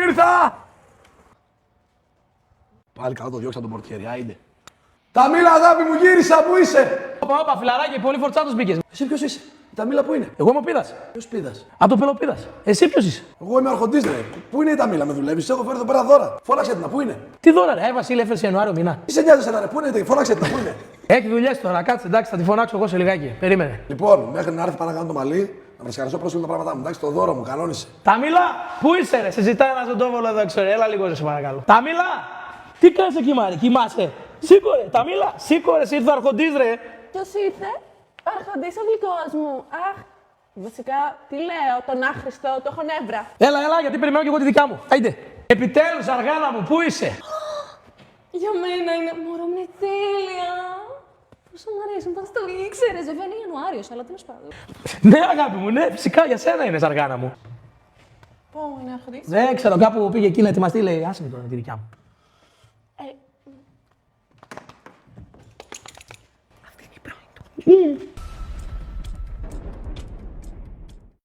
Ήρθα! Πάλι καλά το διώξα τον πορτιέρι, άιντε. Ταμίλα, αγάπη μου, γύρισα, πού είσαι? Όπα, φιλαράκι, πολύ φορτσάτος μπήκες. Εσύ ποιος είσαι? Η Ταμίλα πού είναι? Εγώ είμαι ο Πίδας. Ποιος Πίδας? Από το Πελοπίδας. Εσύ ποιος είσαι? Εγώ είμαι αρχοντής, ρε. Πού είναι η Ταμίλα, με δουλεύεις? Έχω φέρει εδώ πέρα δώρα. Φώναξε την, πού είναι? Τι δώρα, ρε, Βασίλη, έφερε Ιανουάριο μήνα. Τι σε νοιάζει εσένα, ρε, πού είναι, φώναξε την, πού είναι? Έχει δουλειές τώρα, κάτσε, εντάξει, θα τη φωνάξω εγώ σε λιγάκι. Περίμενε. Λοιπόν, μέχρι να έρθει πάνω να κάνω το μαλλί, να βρασκαριστώ πρόσφυγα τα πράγματά μου. Εντάξει, το δώρο μου, κανόνισε. Ταμίλα, πού είσαι, ρε, σε ζητάει ένα ζωντόβολο εδώ, ξέρω, έλα λίγο, σε παρακαλώ. Ταμίλα, τι κάνεις εκεί, Μάρη, κοιμάσαι. Σήκω, ρε, Ταμίλα, σήκω, ρε, ήρθε ο αρχοντής, ρε. Ποιος ήρθε? Αρχοντής ο γλυκός μου. Αχ, βασικά, τι λέω, τον άχρηστο, το έχω νεύρα. Έλα, γιατί περιμένω και εγώ τη δικιά μου. Άιντε. Επιτέλους, αργάνα μου, πού είσαι? Για μένα είναι, μωρό μου είναι τέλεια. Πόσο μου αρέσει, πώς το ήξερες, βέβαια είναι Ιανουάριος, αλλά τέλος πάντων. Ναι, αγάπη μου, ναι, φυσικά για σένα είναι, αργάνα μου. Πού είναι αρχοντής? Δεν ξέρω, κάπου πήγε εκεί να ετοιμαστεί, λέει, άσε με τώρα τη δικιά μου. Αυτή είναι η πρώτη του.